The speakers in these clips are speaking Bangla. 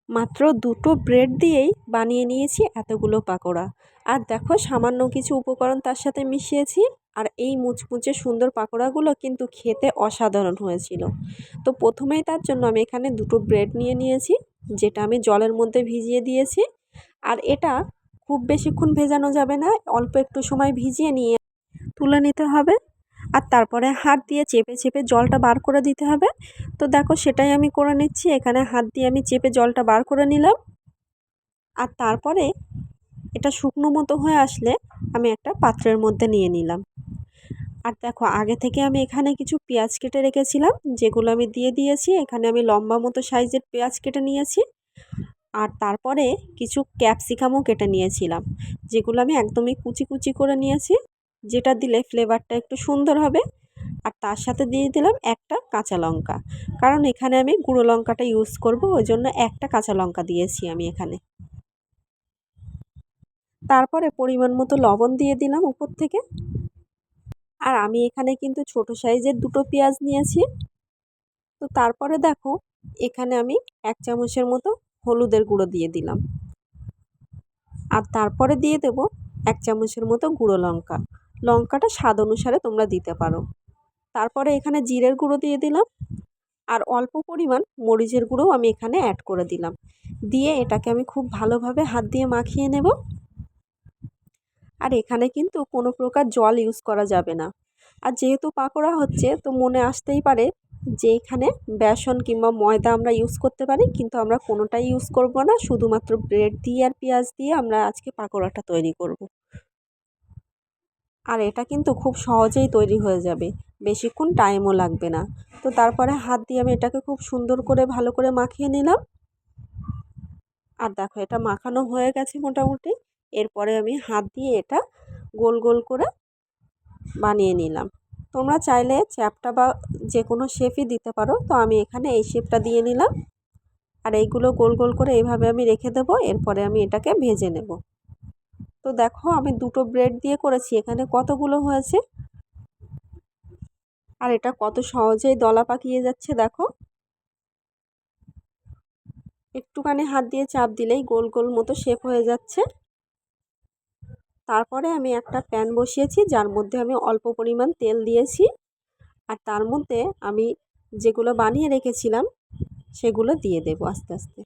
মাত্র দুটো ব্রেড দিয়েই বানিয়ে নিয়েছি এতগুলো পাকোড়া। আর দেখো সামান্য কিছু উপকরণ তার সাথে মিশিয়েছি। আর এই মুচমুচে সুন্দর পাকোড়াগুলো কিন্তু খেতে অসাধারণ হয়েছিল। তো প্রথমেই তার জন্য আমি এখানে দুটো ব্রেড নিয়ে নিয়েছি, যেটা আমি জলের মধ্যে ভিজিয়ে দিয়েছি। আর এটা খুব বেশিক্ষণ ভেজানো যাবে না, অল্প একটু সময় ভিজিয়ে নিয়ে তুলে নিতে হবে। আর তারপরে হাত দিয়ে চেপে চেপে জলটা বার করে দিতে হবে। তো দেখো সেটাই আমি করে নিচ্ছি। এখানে হাত দিয়ে আমি চেপে জলটা বার করে নিলাম। আর তারপরে এটা শুকনো মতো হয়ে আসলে আমি একটা পাত্রের মধ্যে নিয়ে নিলাম। আর দেখো আগে থেকে আমি এখানে কিছু পেঁয়াজ কেটে রেখেছিলাম, যেগুলো আমি দিয়ে দিয়েছি। এখানে আমি লম্বা মতো সাইজের পেঁয়াজ কেটে নিয়েছি। আর তারপরে কিছু ক্যাপসিকামও কেটে নিয়েছিলাম, যেগুলো আমি একদমই কুচি কুচি করে নিয়েছি, যেটা দিলে ফ্লেভারটা একটু সুন্দর হবে। আর তার সাথে দিয়ে দিলাম একটা কাঁচা লঙ্কা, কারণ এখানে আমি গুঁড়ো লঙ্কাটা ইউজ করব, ওই জন্য একটা কাঁচা লঙ্কা দিয়েছি আমি এখানে। তারপরে পরিমাণ মতো লবণ দিয়ে দিলাম উপর থেকে। আর আমি এখানে কিন্তু ছোট সাইজের দুটো পেঁয়াজ নিয়েছি। তো তারপরে দেখো এখানে আমি 1 চামচের মতো হলুদের গুঁড়ো দিয়ে দিলাম। আর তারপরে দিয়ে দেব 1 চামচের মতো গুঁড়ো লঙ্কা। লঙ্কাটা স্বাদ অনুসারে তোমরা দিতে পারো। তারপরে এখানে জিরের গুঁড়ো দিয়ে দিলাম। আর অল্প পরিমাণ মরিচের গুঁড়োও আমি এখানে অ্যাড করে দিলাম। দিয়ে এটাকে আমি খুব ভালোভাবে হাত দিয়ে মাখিয়ে নেব। আর এখানে কিন্তু কোনো প্রকার জল ইউজ করা যাবে না। আর যেহেতু পাকোড়া হচ্ছে, তো মনে আসতেই পারে যে এখানে বেসন কিংবা ময়দা আমরা ইউজ করতে পারি, কিন্তু আমরা কোনোটাই ইউজ করব না। শুধুমাত্র ব্রেড দিয়ে আর পেঁয়াজ দিয়ে আমরা আজকে পাকোড়াটা তৈরি করব। আর এটা কিন্তু খুব সহজেই তৈরি হয়ে যাবে, বেশিক্ষণ টাইমও লাগবে না। তো তারপরে হাত দিয়ে আমি এটাকে খুব সুন্দর করে ভালো করে মাখিয়ে নিলাম। আর দেখো এটা মাখানো হয়ে গেছে মোটামুটি। এরপরে আমি হাত দিয়ে এটা গোল গোল করে বানিয়ে নিলাম। তোমরা চাইলে চ্যাপ্টা বা যে কোনো শেপই দিতে পারো, তো আমি এখানে এই শেপটা দিয়ে নিলাম। আর এইগুলো গোল গোল করে এইভাবে আমি রেখে দেবো। এরপরে আমি এটাকে ভেজে নেব। তো দেখো আমি দুটো ব্রেড দিয়ে করেছি, এখানে কতগুলো হয়েছে। আর এটা কত সহজেই দলা পাকিয়ে যাচ্ছে দেখো। একটুখানি হাত দিয়ে চাপ দিলেই গোল গোল মতো শেপ হয়ে যাচ্ছে। তারপরে আমি একটা প্যান বসিয়েছি, যার মধ্যে আমি অল্প পরিমাণ তেল দিয়েছি। আর তার মধ্যে আমি যেগুলো বানিয়ে রেখেছিলাম সেগুলো দিয়ে দেব আস্তে আস্তে।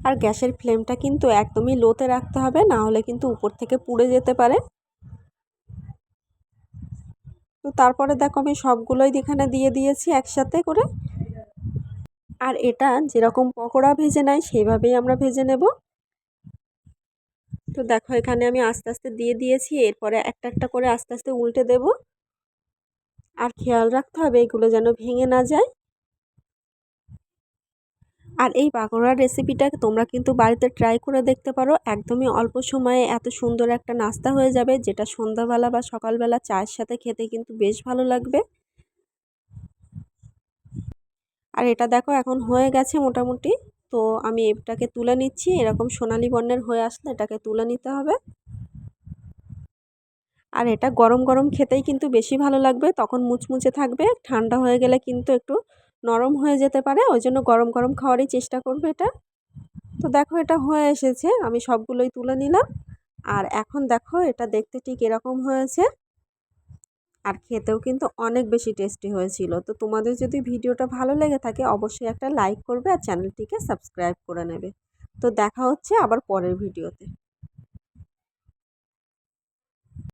আর গ্যাসের ফ্লেমটা কিন্তু একদমই লোতে রাখতে হবে, না হলে কিন্তু উপর থেকে পুড়ে যেতে পারে। তো তারপরে দেখো আমি সবগুলোই এখানে দিয়ে দিয়েছি একসাথে করে। আর এটা যেরকম পকোড়া ভেজে নেয় সেইভাবেই আমরা ভেজে নেব। তো দেখো এখানে আমি আস্তে আস্তে দিয়ে দিয়েছি। এরপরে একটা একটা করে আস্তে আস্তে উল্টে দেব। আর খেয়াল রাখতে হবে এগুলো যেন ভেঙে না যায়। আর এই পাকোড়ার রেসিপিটা তোমরা কিন্তু বাড়িতে ট্রাই করে দেখতে পারো। একদমই অল্প সময়ে এত সুন্দর একটা নাস্তা হয়ে যাবে, যেটা সন্ধ্যাবেলা বা সকালবেলা চায়ের সাথে খেতে কিন্তু বেশ ভালো লাগবে। আর এটা দেখো এখন হয়ে গেছে মোটামুটি। তো আমি এটাকে তুলে নিচ্ছি। এরকম সোনালী বর্ণের হয়ে আসলে এটাকে তুলে নিতে হবে। আর এটা গরম গরম খেতেই কিন্তু বেশি ভালো লাগবে, তখন মুচমুচে থাকবে। ঠান্ডা হয়ে গেলে কিন্তু একটু নরম হয়ে যেতে পারে, ওই জন্য গরম গরম খাওয়ারই চেষ্টা করবে এটা। তো দেখো এটা হয়ে এসেছে, আমি সবগুলোই তুলে নিলাম। আর এখন দেখো এটা দেখতে ঠিক এরকম হয়েছে। আর খেতেও কিন্তু অনেক বেশি টেস্টি হয়েছিল। তো তোমাদের যদি ভিডিওটা ভালো লেগে থাকে অবশ্যই একটা লাইক করবে আর চ্যানেলটিকে সাবস্ক্রাইব করে নেবে। তো দেখা হচ্ছে আবার পরের ভিডিওতে।